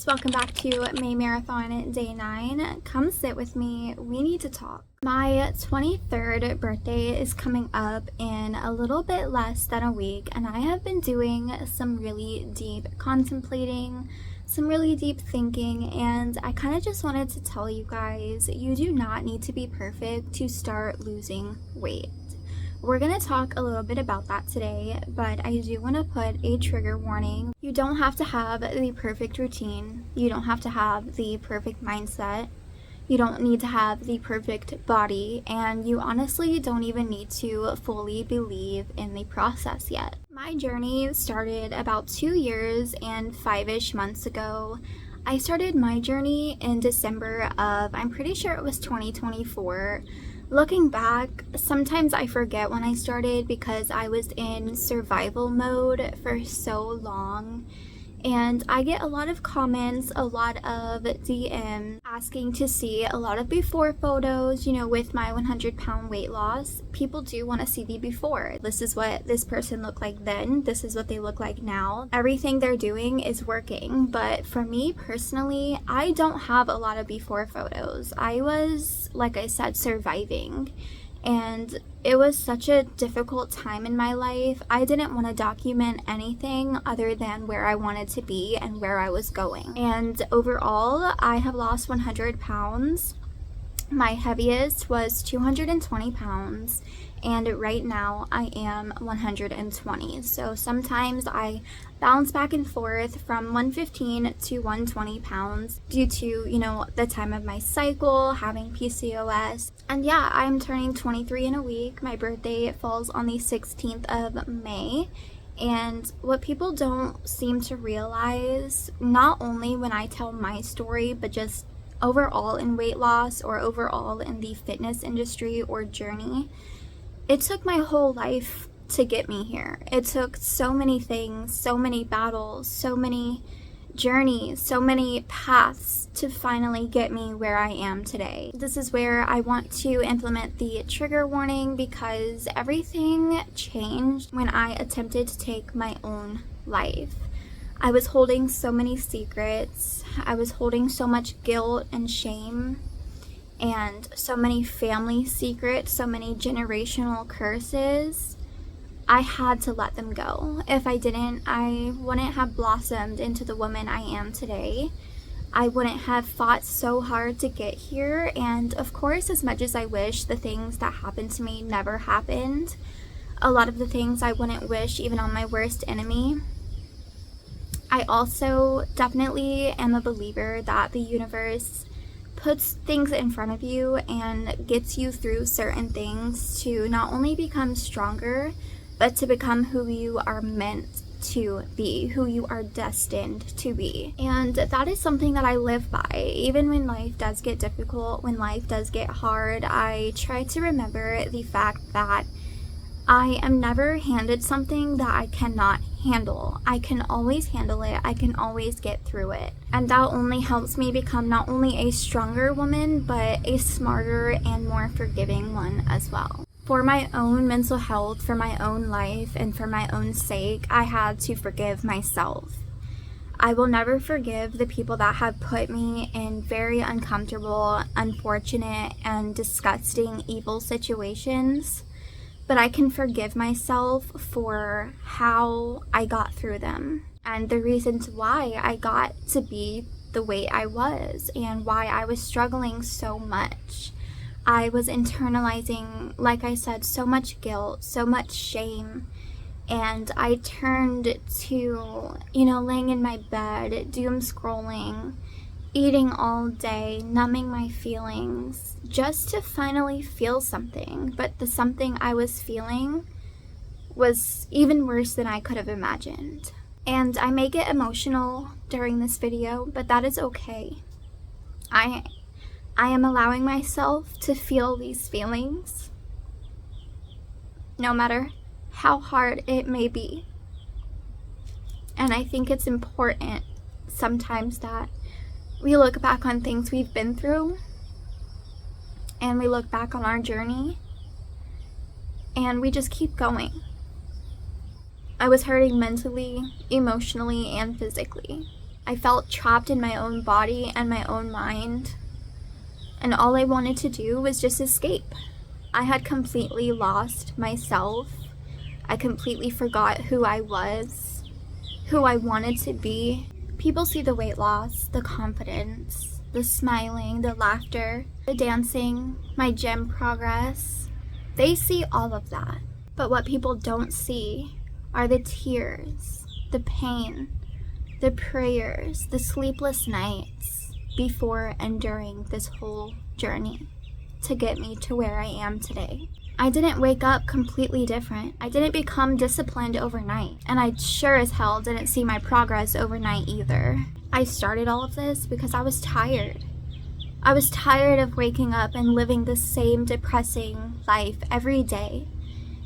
loves, welcome back to Maymarathon Day 9. Come sit with me, we need to talk. My 23rd birthday is coming up in a little bit less than a week, and I have been doing some really deep contemplating, some really deep thinking, and I kind of just wanted to tell you guys, you do not need to be perfect to start losing weight. We're going to talk a little bit about that today, but I do want to put a trigger warning. You don't have to have the perfect routine. You don't have to have the perfect mindset. You don't need to have the perfect body, and you honestly don't even need to fully believe in the process yet. My journey started about 2 years and 5-ish months ago. I started my journey in December of, I'm pretty sure it was 2024. Looking back, sometimes I forget when I started because I was in survival mode for so long, and I get a lot of comments, a lot of DMs asking to see a lot of before photos, with my 100-pound weight loss. People do want to see the before. This is what this person looked like then. This is what they look like now. Everything they're doing is working, but for me personally, I don't have a lot of before photos. I was, like I said, surviving. And it was such a difficult time in my life. I didn't want to document anything other than where I wanted to be and where I was going. And overall, I have lost 100 pounds. My heaviest was 220 pounds, and right now I am 120. So sometimes I bounce back and forth from 115 to 120 pounds due to, the time of my cycle, having PCOS. And yeah, I'm turning 23 in a week. My birthday falls on the 16th of May. And what people don't seem to realize, not only when I tell my story, but just overall in weight loss or overall in the fitness industry or journey, it took my whole life to get me here. It took so many things, so many battles, so many journeys, so many paths to finally get me where I am today. This is where I want to implement the trigger warning because everything changed when I attempted to take my own life. I was holding so many secrets. I was holding so much guilt and shame and so many family secrets, so many generational curses. I had to let them go. If I didn't, I wouldn't have blossomed into the woman I am today. I wouldn't have fought so hard to get here. And of course, as much as I wish the things that happened to me never happened, a lot of the things I wouldn't wish even on my worst enemy. I also definitely am a believer that the universe puts things in front of you and gets you through certain things to not only become stronger, but to become who you are meant to be, who you are destined to be. And that is something that I live by. Even when life does get difficult, when life does get hard, I try to remember the fact that I am never handed something that I cannot handle. I can always handle it. I can always get through it. And that only helps me become not only a stronger woman, but a smarter and more forgiving one as well. For my own mental health, for my own life, and for my own sake, I had to forgive myself. I will never forgive the people that have put me in very uncomfortable, unfortunate, and disgusting, evil situations. But I can forgive myself for how I got through them and the reasons why I got to be the way I was and why I was struggling so much. I was internalizing, like I said, so much guilt, so much shame, and I turned to, laying in my bed, doom scrolling, eating all day, numbing my feelings, just to finally feel something. But the something I was feeling was even worse than I could have imagined. And I may get emotional during this video, but that is okay. I am allowing myself to feel these feelings, no matter how hard it may be. And I think it's important sometimes that we look back on things we've been through, and we look back on our journey, and we just keep going. I was hurting mentally, emotionally, and physically. I felt trapped in my own body and my own mind, and all I wanted to do was just escape. I had completely lost myself. I completely forgot who I was, who I wanted to be. People see the weight loss, the confidence, the smiling, the laughter, the dancing, my gym progress. They see all of that. But what people don't see are the tears, the pain, the prayers, the sleepless nights before and during this whole journey to get me to where I am today. I didn't wake up completely different. I didn't become disciplined overnight, and I sure as hell didn't see my progress overnight either. I started all of this because I was tired. I was tired of waking up and living the same depressing life every day.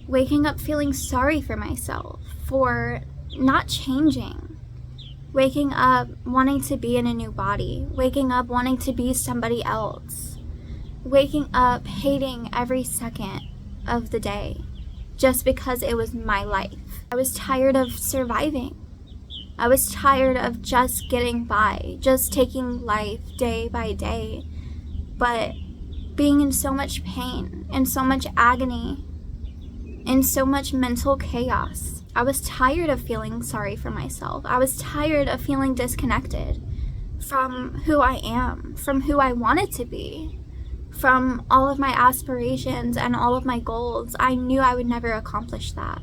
Waking up feeling sorry for myself for not changing. Waking up wanting to be in a new body. Waking up wanting to be somebody else. Waking up hating every second of the day just because it was my life. I was tired of surviving. I was tired of just getting by, just taking life day by day, but being in so much pain and so much agony and so much mental chaos. I was tired of feeling sorry for myself. I was tired of feeling disconnected from who I am, from who I wanted to be, from all of my aspirations and all of my goals. I knew I would never accomplish that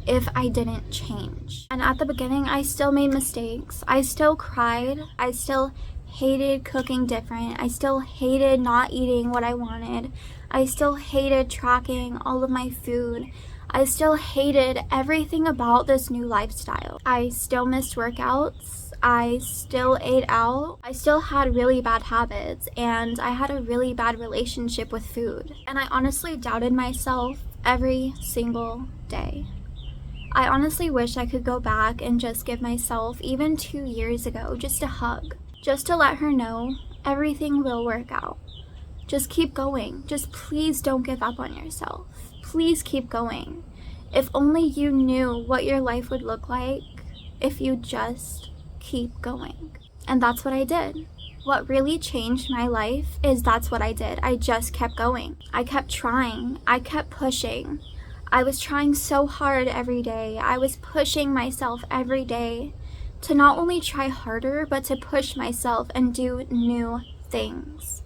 if I didn't change. And at the beginning, I still made mistakes. I still cried. I still hated cooking different. I still hated not eating what I wanted. I still hated tracking all of my food. I still hated everything about this new lifestyle. I still missed workouts. I still ate out. I still had really bad habits, and I had a really bad relationship with food. And I honestly doubted myself every single day. I honestly wish I could go back and just give myself, even 2 years ago, just a hug. Just to let her know everything will work out. Just keep going. Just please don't give up on yourself. Please keep going. If only you knew what your life would look like if you just keep going. And that's what I did. What really changed my life is that's what I did. I just kept going. I kept trying. I kept pushing. I was trying so hard every day. I was pushing myself every day to not only try harder, but to push myself and do new things.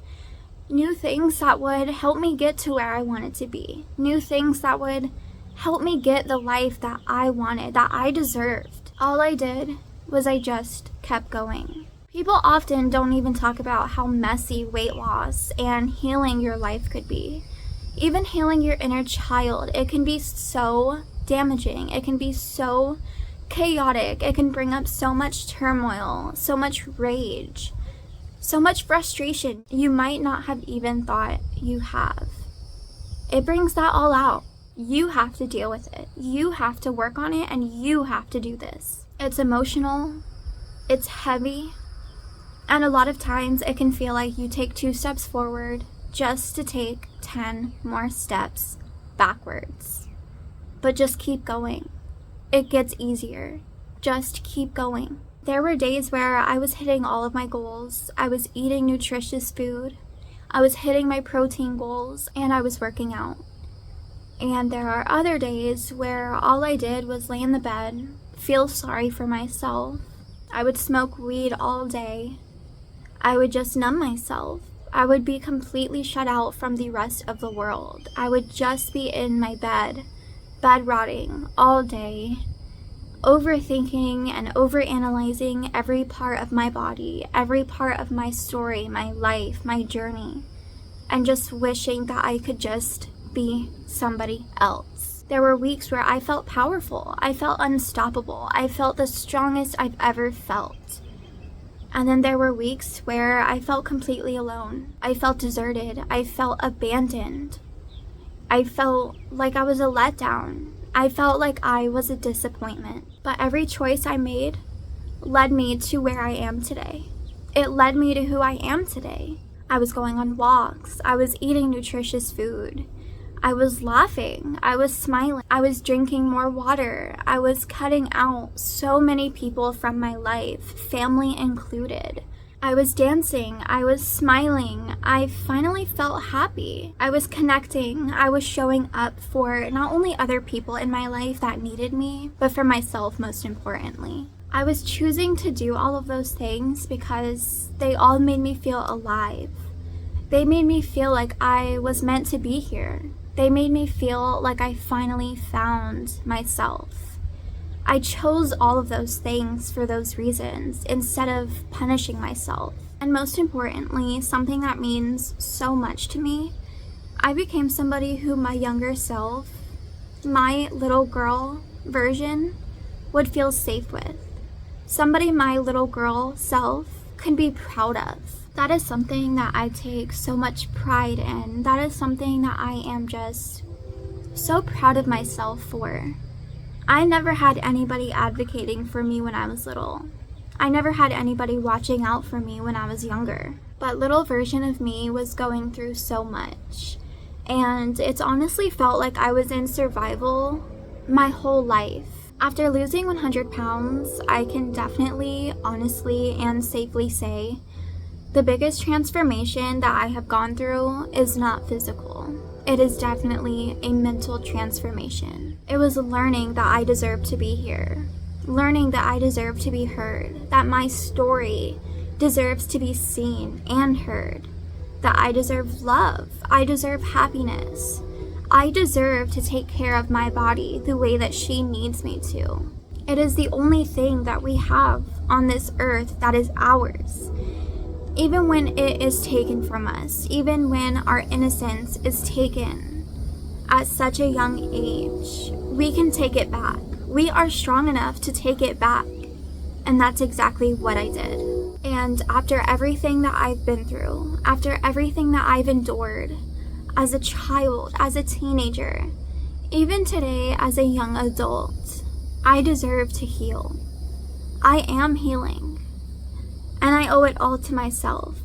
New things that would help me get to where I wanted to be. New things that would help me get the life that I wanted, that I deserved. All I did was I just kept going. People often don't even talk about how messy weight loss and healing your life could be. Even healing your inner child, it can be so damaging. It can be so chaotic. It can bring up so much turmoil, so much rage, so much frustration you might not have even thought you have. It brings that all out. You have to deal with it. You have to work on it, and you have to do this. It's emotional, it's heavy, and a lot of times it can feel like you take 2 steps forward just to take 10 more steps backwards. But just keep going. It gets easier. Just keep going. There were days where I was hitting all of my goals. I was eating nutritious food. I was hitting my protein goals, and I was working out. And there are other days where all I did was lay in the bed, feel sorry for myself. I would smoke weed all day. I would just numb myself. I would be completely shut out from the rest of the world. I would just be in my bed rotting all day, overthinking and overanalyzing every part of my body, every part of my story, my life, my journey, and just wishing that I could just be somebody else. There were weeks where I felt powerful. I felt unstoppable. I felt the strongest I've ever felt. And then there were weeks where I felt completely alone. I felt deserted. I felt abandoned. I felt like I was a letdown. I felt like I was a disappointment. But every choice I made led me to where I am today. It led me to who I am today. I was going on walks. I was eating nutritious food. I was laughing, I was smiling, I was drinking more water, I was cutting out so many people from my life, family included. I was dancing, I was smiling, I finally felt happy. I was connecting, I was showing up for not only other people in my life that needed me, but for myself most importantly. I was choosing to do all of those things because they all made me feel alive. They made me feel like I was meant to be here. They made me feel like I finally found myself. I chose all of those things for those reasons instead of punishing myself. And most importantly, something that means so much to me, I became somebody who my younger self, my little girl version, would feel safe with. Somebody my little girl self could be proud of. That is something that I take so much pride in. That is something that I am just so proud of myself for. I never had anybody advocating for me when I was little. I never had anybody watching out for me when I was younger. But little version of me was going through so much. And it's honestly felt like I was in survival my whole life. After losing 100 pounds, I can definitely, honestly, and safely say the biggest transformation that I have gone through is not physical. It is definitely a mental transformation. It was learning that I deserve to be here, learning that I deserve to be heard, that my story deserves to be seen and heard, that I deserve love, I deserve happiness, I deserve to take care of my body the way that she needs me to. It is the only thing that we have on this earth that is ours. Even when it is taken from us, even when our innocence is taken at such a young age, we can take it back. We are strong enough to take it back. And that's exactly what I did. And after everything that I've been through, after everything that I've endured, as a child, as a teenager, even today as a young adult, I deserve to heal. I am healing. And I owe it all to myself.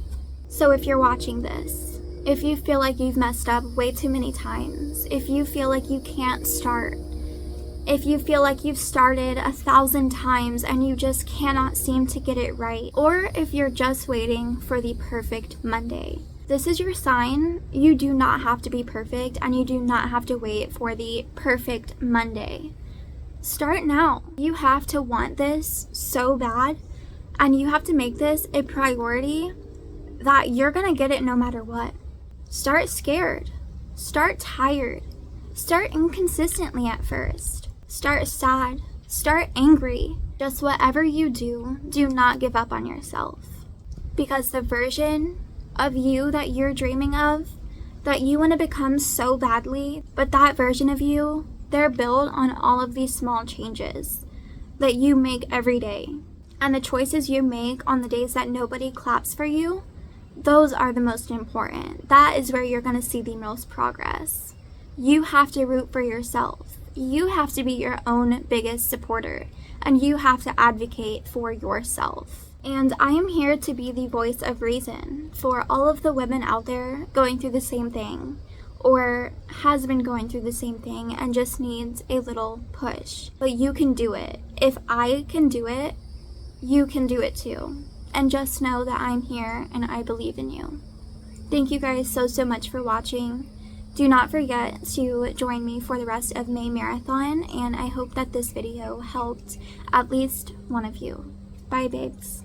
So if you're watching this, if you feel like you've messed up way too many times, if you feel like you can't start, if you feel like you've started 1,000 times and you just cannot seem to get it right, or if you're just waiting for the perfect Monday, this is your sign. You do not have to be perfect and you do not have to wait for the perfect Monday. Start now. You have to want this so bad. And you have to make this a priority that you're gonna get it no matter what. Start scared. Start tired. Start inconsistently at first. Start sad. Start angry. Just whatever you do, do not give up on yourself. Because the version of you that you're dreaming of, that you want to become so badly, but that version of you, they're built on all of these small changes that you make every day. And the choices you make on the days that nobody claps for you, those are the most important. That is where you're going to see the most progress. You have to root for yourself. You have to be your own biggest supporter. And you have to advocate for yourself. And I am here to be the voice of reason for all of the women out there going through the same thing, or has been going through the same thing and just needs a little push. But you can do it. If I can do it, you can do it too. And just know that I'm here and I believe in you. Thank you guys so much for watching. Do not forget to join me for the rest of May Marathon, and I hope that this video helped at least one of you. Bye babes.